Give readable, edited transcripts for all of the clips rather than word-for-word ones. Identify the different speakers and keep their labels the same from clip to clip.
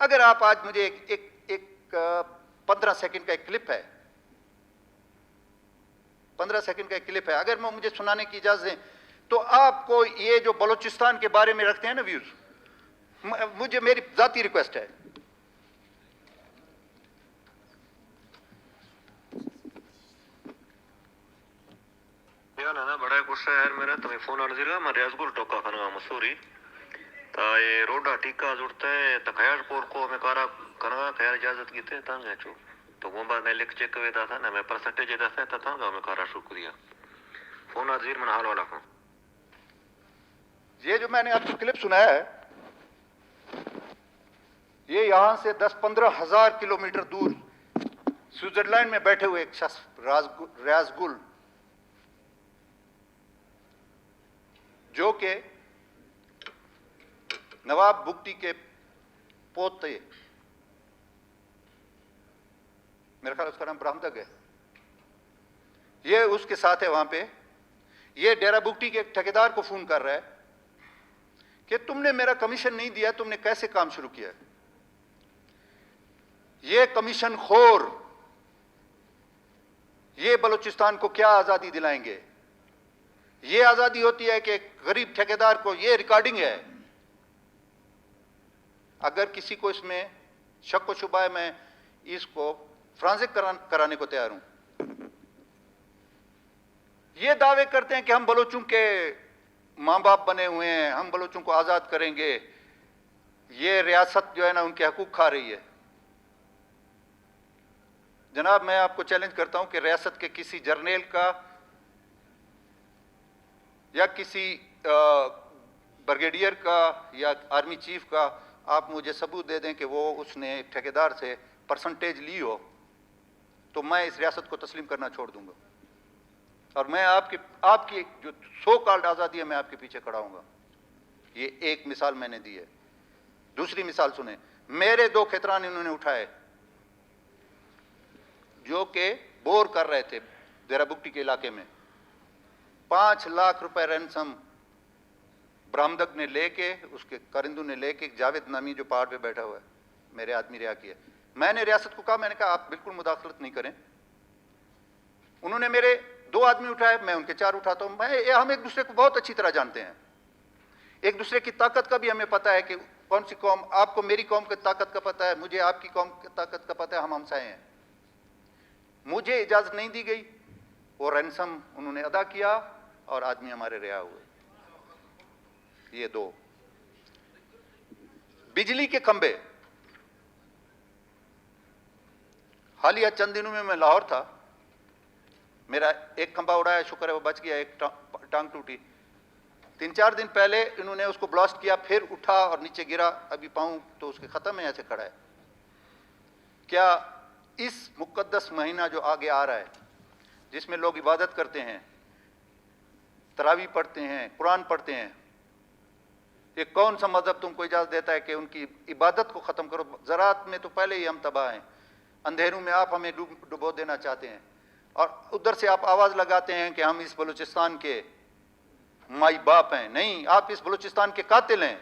Speaker 1: अगर आप आज मुझे एक 15 सेकंड का एक क्लिप है, 15 सेकंड का एक क्लिप है, अगर मैं मुझे सुनाने की इजाजत दें तो आपको ये जो बलूचिस्तान के बारे में रखते हैं ना व्यूज, मुझे मेरी जाती रिक्वेस्ट है।
Speaker 2: ना बड़ा गुस्सा यार मेरा तुम्हें फोन आ रहा मैं रियाजगुल टोका खाना मसूरी ता ये रोडा टीका जुड़ता है तो खयारपुर को मैं कारा करना खयार इजाजत की थे तांगे चो तो वो बाद ने लिख चेक वेदा था ना मैं परसेंटेज दफे था तांगा मैं कारा शुक्रिया फोन आजीर मन हाल वाला को
Speaker 1: ये जो मैंने आपको क्लिप सुनाया है, ये यहां से 10-15 हजार किलोमीटर दूर स्विट्जरलैंड में बैठे हुए एक शख्स रियाजगुल, जो के नवाब बुगटी के पोते, मेरा ख्याल उसका नाम ब्राह्मदक है, ये उसके साथ है वहां पे। ये डेरा बुगटी के एक ठेकेदार को फोन कर रहा है कि तुमने मेरा कमीशन नहीं दिया, तुमने कैसे काम शुरू किया। ये कमीशन खोर ये बलूचिस्तान को क्या आजादी दिलाएंगे। ये आजादी होती है कि गरीब ठेकेदार को, ये रिकॉर्डिंग है, अगर किसी को इसमें शक व शुबा है मैं इसको फ्रांसिक कराने को तैयार हूं। ये दावे करते हैं कि हम बलोचों के मां बाप बने हुए हैं, हम बलोचों को आजाद करेंगे। ये रियासत जो है ना उनके हकूक खा रही है। जनाब, मैं आपको चैलेंज करता हूं कि रियासत के किसी जर्नल का या किसी ब्रिगेडियर का या आर्मी चीफ का आप मुझे सबूत दे दें कि वो उसने ठेकेदार से परसेंटेज ली हो, तो मैं इस रियासत को तस्लीम करना छोड़ दूंगा और मैं आपकी जो सो कॉल्ड आज़ादी है मैं आपके पीछे खड़ा हूंगा। ये एक मिसाल मैंने दी है। दूसरी मिसाल सुने, मेरे 2 खतरान इन्होंने उठाए जो कि बोर कर रहे थे डेरा बुगटी के इलाके में। 5 लाख रुपए रैंसम ब्राह्मदक ने लेके, उसके करिंदू ने लेके, जावेद नामी जो पहाड़ पे बैठा हुआ है, मेरे आदमी रिहा किया। मैंने रियासत को कहा, मैंने कहा आप बिल्कुल मुदाखलत नहीं करें। उन्होंने मेरे 2 आदमी उठाए, मैं उनके 4 उठाता हूं। हम एक दूसरे को बहुत अच्छी तरह जानते हैं, एक दूसरे की ताकत का भी हमें पता है कि कौन सी कौम, आपको मेरी कौम की ताकत का पता है, मुझे आपकी कौम की ताकत का पता है, हम हमसाए हैं। मुझे इजाजत नहीं दी गई, वो रैंसम उन्होंने अदा किया और आदमी हमारे रिहा हुए। ये 2 बिजली के खंबे। हालिया चंद दिनों में मैं लाहौर था, मेरा एक खंबा उड़ाया, शुक्र है वो बच गया, एक टांग टूटी। 3-4 दिन पहले इन्होंने उसको ब्लास्ट किया, फिर उठा और नीचे गिरा, अभी पाऊं तो उसके खत्म है, ऐसे खड़ा है। क्या इस मुकद्दस महीना जो आगे आ रहा है, जिसमें लोग इबादत करते हैं, तरावी पढ़ते हैं, कुरान पढ़ते हैं, ये कौन सा मजहब तुमको इजाजत देता है कि उनकी इबादत को खत्म करो। ज़राअत में तो पहले ही हम तबाह हैं, अंधेरों में आप हमें डुबो देना चाहते हैं, और उधर से आप आवाज लगाते हैं कि हम इस बलूचिस्तान के माई बाप हैं। नहीं, आप इस बलूचिस्तान के कातिल हैं,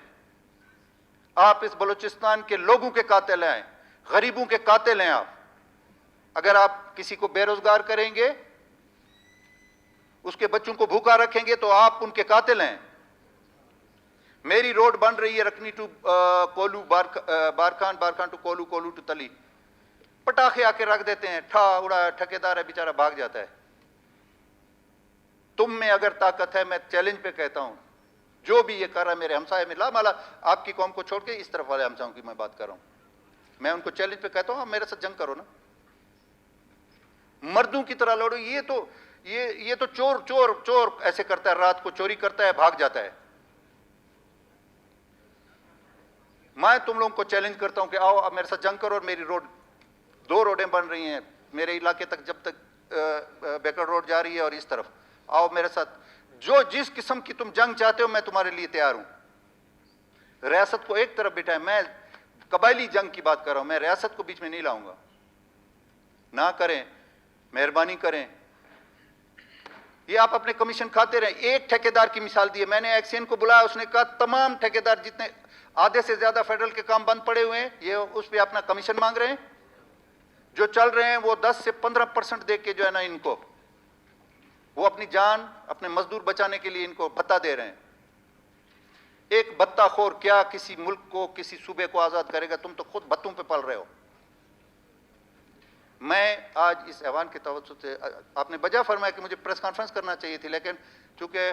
Speaker 1: आप इस बलूचिस्तान के लोगों के कातिल हैं, गरीबों के कातिल हैं आप। अगर आप किसी को बेरोजगार करेंगे, उसके बच्चों को भूखा रखेंगे, तो आप उनके कातिल हैं। मेरी रोड बन रही है रखनी टू कोलू, बारखान टू कोलू, कोलू टू तली, पटाखे आके रख देते हैं, ठा उड़ा, ठेकेदार है बेचारा भाग जाता है। तुम में अगर ताकत है, मैं चैलेंज पे कहता हूं, जो भी ये कर रहा है मेरे हमसाये में, लामाला आपकी कौम को छोड़ के इस तरफ वाले हमसायों की मैं बात कर रहा हूं, मैं उनको चैलेंज पे कहता हूं, आप मेरे साथ जंग करो ना, मर्दों की तरह लड़ो। ये तो चोर चोर चोर ऐसे करता है, रात को चोरी करता है, भाग जाता है। मैं तुम लोगों को चैलेंज करता हूं कि आओ आप मेरे साथ जंग करो, और मेरी रोड, 2 रोडें बन रही हैं मेरे इलाके तक, जब तक बेकर रोड जा रही है, और इस तरफ आओ मेरे साथ। जो जिस किस्म की तुम जंग चाहते हो मैं तुम्हारे लिए तैयार हूं। रियासत को एक तरफ बिठाए, मैं कबायली जंग की बात कर रहा हूं, मैं रियासत को बीच में नहीं लाऊंगा। ना करें, मेहरबानी करें। ये आप अपने कमीशन खाते रहे। एक ठेकेदार की मिसाल दी है मैंने, एक्सियन को बुलाया, उसने कहा तमाम ठेकेदार जितने आधे से ज्यादा फेडरल के काम बंद पड़े हुए हैं, ये उस पे अपना कमीशन मांग रहे हैं। जो चल रहे हैं वो 10 से 15% दे के जो है ना इनको, वो अपनी जान अपने मजदूर बचाने के लिए इनको भत्ता दे रहे हैं। एक भत्ताखोर क्या किसी मुल्क को, किसी सूबे को आजाद करेगा? तुम तो खुद भत्तों पे पल रहे हो। मैं आज इस ऐवान के तवज्जुह से, आपने बजा फरमाया कि मुझे प्रेस कॉन्फ्रेंस करना चाहिए थी, लेकिन चूंकि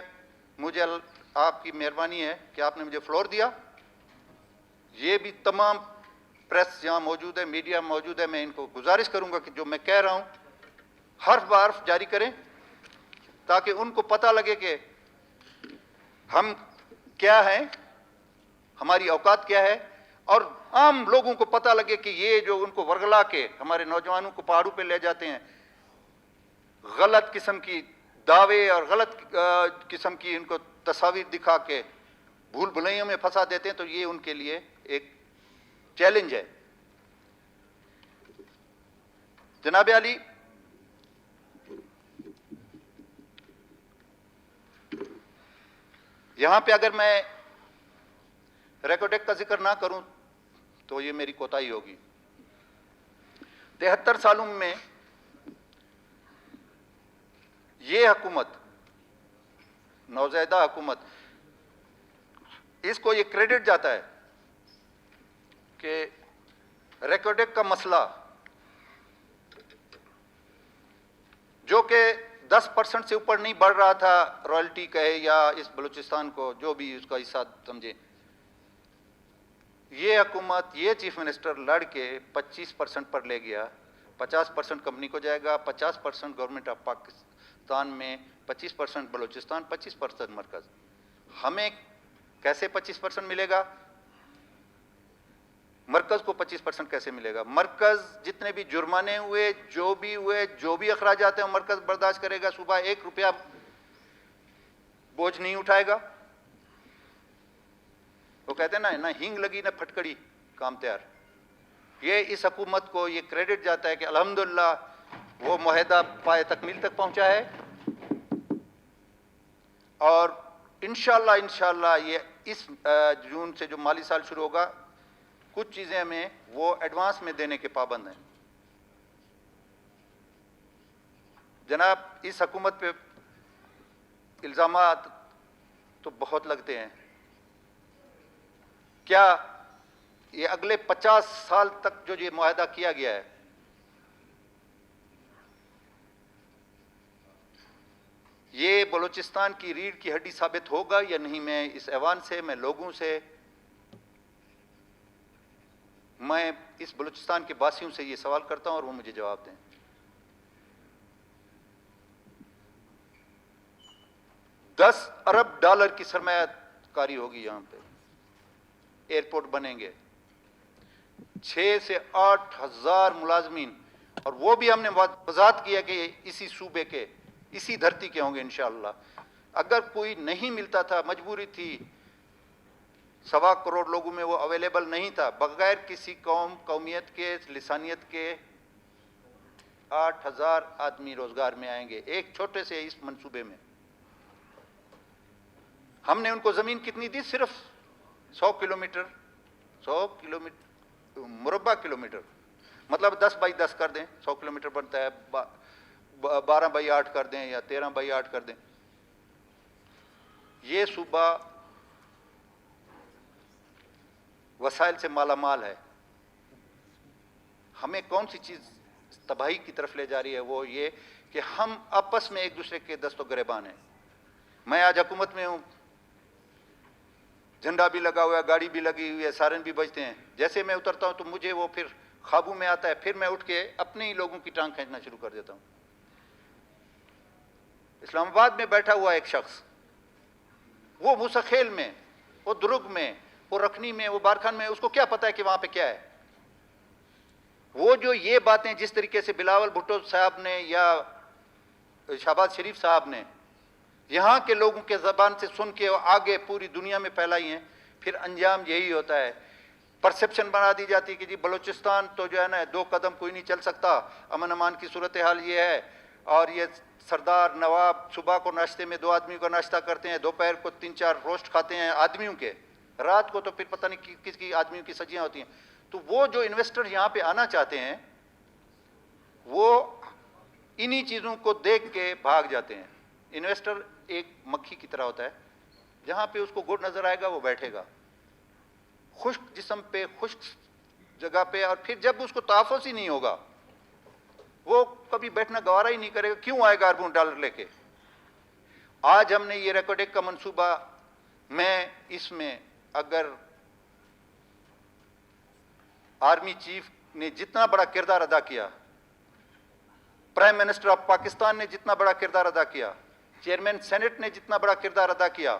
Speaker 1: मुझे आपकी मेहरबानी है कि आपने मुझे फ्लोर दिया, ये भी तमाम प्रेस यहाँ मौजूद है, मीडिया मौजूद है, मैं इनको गुजारिश करूंगा कि जो मैं कह रहा हूं हर्फ बार जारी करें, ताकि उनको पता लगे कि हम क्या हैं, हमारी औकात क्या है, और आम लोगों को पता लगे कि ये जो उनको वर्गला के हमारे नौजवानों को पहाड़ों पे ले जाते हैं, गलत किस्म की दावे और गलत किस्म की इनको तस्वीर दिखा के भूल भुलैयों में फंसा देते हैं, तो ये उनके लिए एक चैलेंज है। जनाब अली, यहां पे अगर मैं रेकॉर्डेक का जिक्र ना करूं तो ये मेरी कोताही होगी। 73 सालों में ये हुकूमत, नौजैदा हुकूमत, इसको ये क्रेडिट जाता है कि रेकॉर्डेक का मसला जो कि 10% से ऊपर नहीं बढ़ रहा था, रॉयल्टी कहे या इस बलूचिस्तान को जो भी उसका हिस्सा समझे, ये हुकूमत, ये चीफ मिनिस्टर लड़ के 25% पर ले गया। 50% कंपनी को जाएगा, 50% गवर्नमेंट ऑफ पाकिस्तान में, 25% बलूचिस्तान, 25% मरकज। हमें कैसे 25% मिलेगा? मरकज को 25% कैसे मिलेगा? मरकज जितने भी जुर्माने हुए, जो भी अखराजात हैं, मरकज बर्दाश्त करेगा। सुबह 1 रुपया बोझ नहीं उठाएगा। वो कहते हैं ना हींग लगी ना फटकड़ी, काम तैयार। ये इस हुकूमत को ये क्रेडिट जाता है कि अल्हम्दुलिल्लाह वो मुआहदा पाए तकमील तक पहुंचा है, और इंशाअल्लाह ये इस जून से जो माली साल शुरू होगा, कुछ चीजें हमें वो एडवांस में देने के पाबंद हैं। जनाब, इस हुकूमत पे इल्जामात तो बहुत लगते हैं। क्या ये अगले 50 साल तक जो ये मुआहदा किया गया है, ये बलूचिस्तान की रीढ़ की हड्डी साबित होगा या नहीं? मैं इस ऐवान से, मैं लोगों से, मैं इस बलूचिस्तान के वासियों से ये सवाल करता हूं और वो मुझे जवाब दें। $10 अरब की सरमायाकारी होगी यहां पे, एयरपोर्ट बनेंगे, 6 से 8 हजार मुलाजमीन, और वो भी हमने वजाहत किया कि इसी सूबे के, इसी धरती के होंगे इंशाअल्लाह। अगर कोई नहीं मिलता था, मजबूरी थी, 1.25 करोड़ लोगों में वो अवेलेबल नहीं था, बगैर किसी कौमियत के, लिसानियत के 8,000 आदमी रोजगार में आएंगे एक छोटे से इस मंसूबे में। हमने उनको जमीन कितनी दी? सिर्फ 100 किलोमीटर, 100 किलोमीटर मुरब्बा किलोमीटर, मतलब 10 बाई 10 कर दें, 100 किलोमीटर बनता है, 12 बाई 8 कर दें या 13 बाई 8 कर दें। ये सूबा वसाइल से मालामाल है। हमें कौन सी चीज तबाही की तरफ ले जा रही है? वो ये कि हम आपस में एक दूसरे के दस्तो गिरबान हैं। मैं आज हुकूमत में हूं, झंडा भी लगा हुआ है, गाड़ी भी लगी हुई है, सायरन भी बजते हैं। जैसे मैं उतरता हूं तो मुझे वो फिर ख्वाबों में आता है, फिर मैं उठ के अपने ही लोगों की टांग खींचना शुरू कर देता हूं। इस्लामाबाद में बैठा हुआ एक शख्स, वो मुसखेल में, वो दुर्ग में, वो रखनी में, वो बारखान में, उसको क्या पता है कि वहां पे क्या है? वो जो ये बातें जिस तरीके से बिलावल भुट्टो साहब ने या शहबाज शरीफ साहब ने यहाँ के लोगों के ज़बान से सुन के आगे पूरी दुनिया में फैलाई हैं, फिर अंजाम यही होता है। परसेप्शन बना दी जाती है कि जी बलूचिस्तान तो जो है ना 2 कदम कोई नहीं चल सकता, अमन अमान की सूरत हाल ये है, और ये सरदार नवाब सुबह को नाश्ते में 2 आदमी का नाश्ता करते हैं, दोपहर को 3-4 रोस्ट खाते हैं आदमियों के, रात को तो फिर पता नहीं किसकी आदमियों की सजियां होती हैं। तो वो जो इन्वेस्टर यहाँ पे आना चाहते हैं वो इन्हीं चीज़ों को देख के भाग जाते हैं। इन्वेस्टर एक मक्खी की तरह होता है, जहाँ पे उसको गुड़ नजर आएगा वो बैठेगा, खुश्क जिस्म पे, खुश्क जगह पे, और फिर जब उसको तहफ़्फ़ुज़ ही नहीं होगा वो कभी बैठना गवारा ही नहीं करेगा। क्यों आएगा अरबों डॉलर लेके? आज हमने ये रेकॉर्डेक का मंसूबा, मैं इसमें अगर आर्मी चीफ ने जितना बड़ा किरदार अदा किया, प्राइम मिनिस्टर ऑफ पाकिस्तान ने जितना बड़ा किरदार अदा किया, चेयरमैन सेनेट ने जितना बड़ा किरदार अदा किया,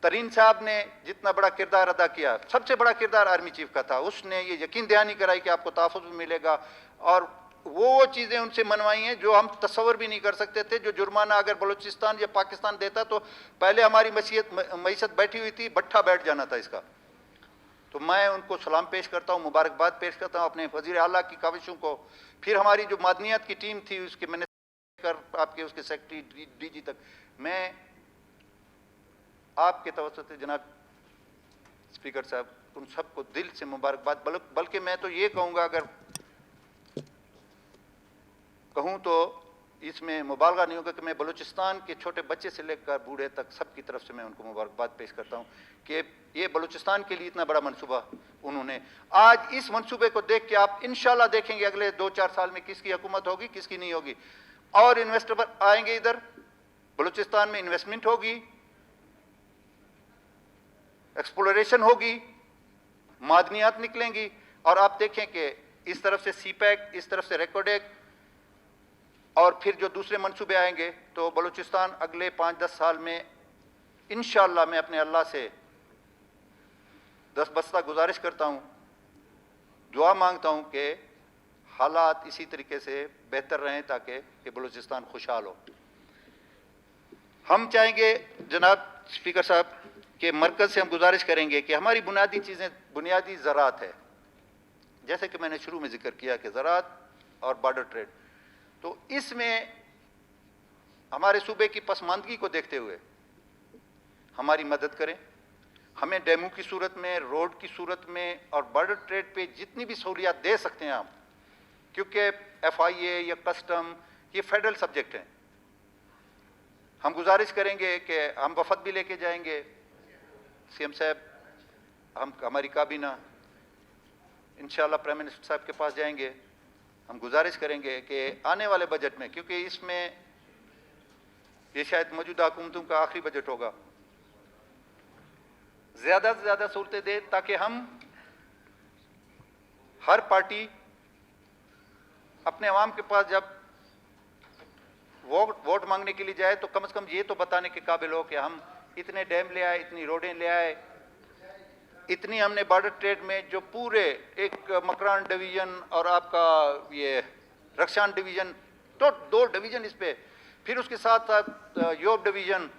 Speaker 1: तरीन साहब ने जितना बड़ा किरदार अदा किया, सबसे बड़ा किरदार आर्मी चीफ का था। उसने ये यकीन दहानी कराई कि आपको तहफ़्फ़ुज़ भी मिलेगा, और वो चीज़ें उनसे मनवाई हैं जो हम तस्वर भी नहीं कर सकते थे। जो जुर्माना अगर बलूचिस्तान या पाकिस्तान देता तो पहले हमारी मईशत बैठी हुई थी, भट्ठा बैठ जाना था इसका। तो मैं उनको सलाम पेश करता हूँ, मुबारकबाद पेश करता हूँ अपने वज़ीर आला की काविशों को। फिर हमारी जो मादनियात की टीम थी, उसके मिनिस्टर आपके, उसके सेक्रेटरी, डीजी तक, मैं आपके तवज्जुह से जनाब स्पीकर साहब उन सबको दिल से मुबारकबाद, बल्कि मैं तो ये कहूँगा, अगर कहूँ तो इसमें मुबालगा नहीं होगा कि मैं बलूचिस्तान के छोटे बच्चे से लेकर बूढ़े तक सबकी तरफ से मैं उनको मुबारकबाद पेश करता हूँ कि ये बलूचिस्तान के लिए इतना बड़ा मंसूबा उन्होंने। आज इस मंसूबे को देख के आप इंशाल्लाह देखेंगे अगले 2-4 साल में किसकी हुकूमत होगी, किसकी नहीं होगी, और इन्वेस्टर आएंगे इधर, बलूचिस्तान में इन्वेस्टमेंट होगी, एक्सप्लोरेशन होगी, मादनियात निकलेंगी, और आप देखें कि इस तरफ से सीपैक, इस तरफ से रेकॉर्डेक, और फिर जो दूसरे मंसूबे आएंगे, तो बलूचिस्तान अगले 5-10 साल में इंशाअल्लाह, मैं अपने अल्लाह से दस्तबस्ता गुजारिश करता हूँ, दुआ मांगता हूँ कि हालात इसी तरीके से बेहतर रहें ताकि बलूचिस्तान खुशहाल हो। हम चाहेंगे जनाब स्पीकर साहब कि मरकज़ से हम गुजारिश करेंगे कि हमारी बुनियादी चीज़ें, बुनियादी ज़राअत है, जैसे कि मैंने शुरू में जिक्र किया कि ज़राअत और बॉर्डर ट्रेड, तो इसमें हमारे सूबे की पसमानदगी को देखते हुए हमारी मदद करें। हमें डेमो की सूरत में, रोड की सूरत में, और बॉर्डर ट्रेड पे जितनी भी सहूलियात दे सकते हैं आप, क्योंकि FIA या कस्टम ये फेडरल सब्जेक्ट हैं। हम गुजारिश करेंगे कि हम वफद भी लेके जाएंगे, CM साहब, हमारी काबीना इंशाअल्लाह प्राइम मिनिस्टर साहब के पास जाएंगे। हम गुजारिश करेंगे कि आने वाले बजट में, क्योंकि इसमें ये शायद मौजूदा हुकूमतों का आखिरी बजट होगा, ज़्यादा से ज़्यादा सहूलतें दें ताकि हम हर पार्टी अपने अवाम के पास जब वोट मांगने के लिए जाए तो कम से कम ये तो बताने के काबिल हो कि हम इतने डैम ले आए, इतनी रोडें ले आए, इतनी हमने बॉर्डर ट्रेड में जो पूरे एक मकरान डिवीज़न और आपका ये रक्षान डिवीज़न, तो 2 डिवीज़न इस पे, फिर उसके साथ साथ योब डिवीज़न,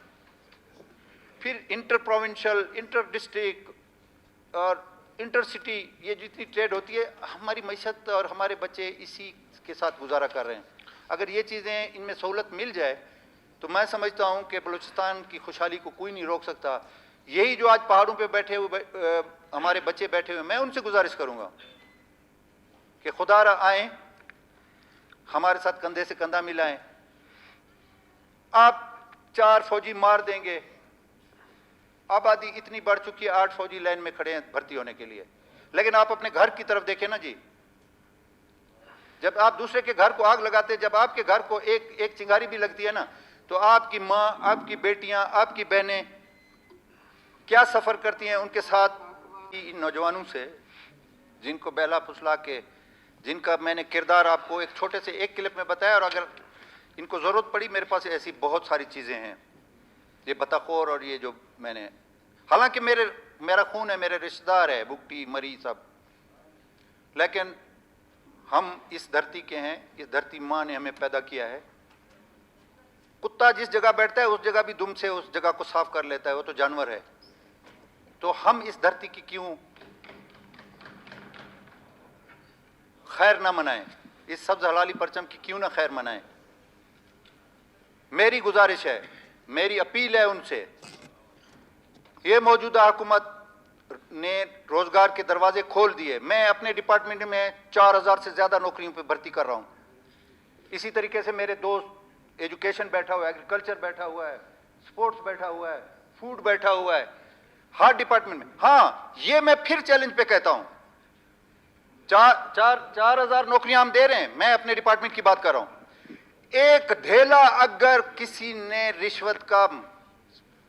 Speaker 1: फिर इंटर प्रोविंशियल, इंटर डिस्ट्रिक्ट और इंटर सिटी, ये जितनी ट्रेड होती है, हमारी मईशत और हमारे बच्चे इसी के साथ गुजारा कर रहे हैं। अगर ये चीज़ें, इनमें सहूलत मिल जाए तो मैं समझता हूँ कि बलूचिस्तान की खुशहाली को कोई नहीं रोक सकता। यही जो आज पहाड़ों पे बैठे हुए हमारे बच्चे बैठे हुए, मैं उनसे गुजारिश करूँगा कि खुदारा आएँ, हमारे साथ कंधे से कंधा मिलाएं। आप 4 फौजी मार देंगे, आबादी इतनी बढ़ चुकी है, 8 फौजी लाइन में खड़े हैं भर्ती होने के लिए, लेकिन आप अपने घर की तरफ देखें ना जी। जब आप दूसरे के घर को आग लगाते, जब आपके घर को एक चिंगारी भी लगती है ना, तो आपकी माँ, आपकी बेटियां, आपकी बहनें क्या सफ़र करती हैं उनके साथ। इन नौजवानों से जिनको बहला फुसला के, जिनका मैंने किरदार आपको एक छोटे से एक क्लिप में बताया, और अगर इनको ज़रूरत पड़ी मेरे पास ऐसी बहुत सारी चीज़ें हैं, ये बताखोर और ये जो मैंने, हालांकि मेरा खून है, मेरे रिश्तेदार है, बुगटी, मरी सब, लेकिन हम इस धरती के हैं, इस धरती माँ ने हमें पैदा किया है। कुत्ता जिस जगह बैठता है उस जगह भी दुम से उस जगह को साफ कर लेता है, वो तो जानवर है। तो हम इस धरती की क्यों खैर ना मनाएं, इस सब्ज हलाली परचम की क्यों ना खैर मनाएं। मेरी गुजारिश है, मेरी अपील है उनसे, ये मौजूदा हुकूमत ने रोजगार के दरवाजे खोल दिए। मैं अपने डिपार्टमेंट में 4000 से ज्यादा नौकरियों पे भर्ती कर रहा हूं। इसी तरीके से मेरे दोस्त एजुकेशन बैठा हुआ है, एग्रीकल्चर बैठा हुआ है, स्पोर्ट्स बैठा हुआ है, फूड बैठा हुआ है, हर डिपार्टमेंट में। हाँ, ये मैं फिर चैलेंज पे कहता हूं, 4000 नौकरियां हम दे रहे हैं, मैं अपने डिपार्टमेंट की बात कर रहा हूं। एक ढेला अगर किसी ने रिश्वत का,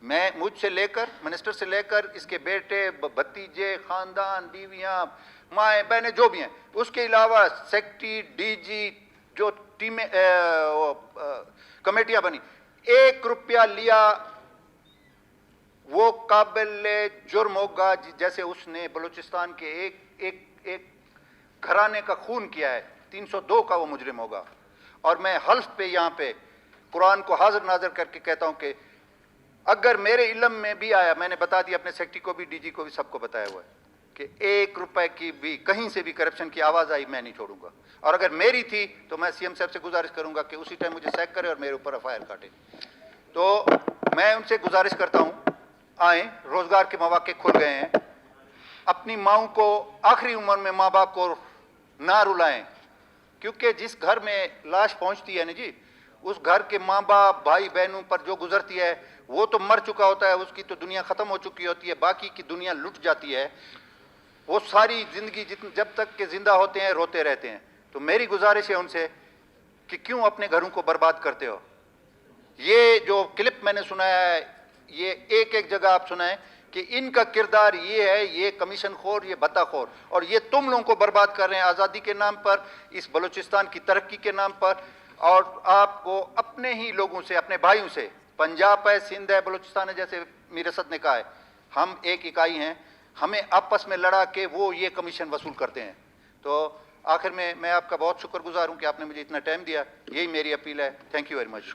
Speaker 1: मैं मुझसे लेकर मिनिस्टर से लेकर इसके बेटे, भतीजे, खानदान, बीवियां, माएँ बहनें जो भी हैं, उसके अलावा सेक्रेटरी, डीजी, जो टीमें कमेटियां बनी, 1 रुपया लिया वो काबिल जुर्म होगा। जैसे उसने बलूचिस्तान के एक घराने का खून किया है, 302 का वो मुजरिम होगा। और मैं हल्फ पे यहाँ पे कुरान को हाजिर नाजिर करके कहता हूं कि अगर मेरे इल्म में भी आया, मैंने बता दिया अपने सेक्रेटरी को भी, डीजी को भी, सबको बताया हुआ है कि 1 रुपए की भी कहीं से भी करप्शन की आवाज आई मैं नहीं छोड़ूंगा। और अगर मेरी थी तो मैं सीएम साहब से गुजारिश करूंगा कि उसी टाइम मुझे सैक करे और मेरे ऊपर एफआईआर काटे। तो मैं उनसे गुजारिश करता हूं, आए, रोजगार के मौके खुल गए हैं, अपनी माओं को आखिरी उम्र में माँ बाप को ना रुलाएं, क्योंकि जिस घर में लाश पहुंचती है ना जी, उस घर के माँ बाप, भाई बहनों पर जो गुजरती है वो तो मर चुका होता है, उसकी तो दुनिया खत्म हो चुकी होती है, बाकी की दुनिया लुट जाती है। वो सारी जिंदगी जब तक के जिंदा होते हैं रोते रहते हैं। तो मेरी गुजारिश है उनसे कि क्यों अपने घरों को बर्बाद करते हो। ये जो क्लिप मैंने सुनाया है, ये एक जगह आप सुनाएं कि इनका किरदार ये है, ये कमीशन खोर, ये भत्ताखोर, और ये तुम लोगों को बर्बाद कर रहे हैं आज़ादी के नाम पर, इस बलूचिस्तान की तरक्की के नाम पर। और आपको अपने ही लोगों से, अपने भाइयों से, पंजाब है, सिंध है, बलूचिस्तान है, जैसे मीर असद ने कहा है, हम एक इकाई हैं, हमें आपस में लड़ा के वो ये कमीशन वसूल करते हैं। तो आखिर में मैं आपका बहुत शुक्रगुजार हूं कि आपने मुझे इतना टाइम दिया। यही मेरी अपील है। Thank you very much.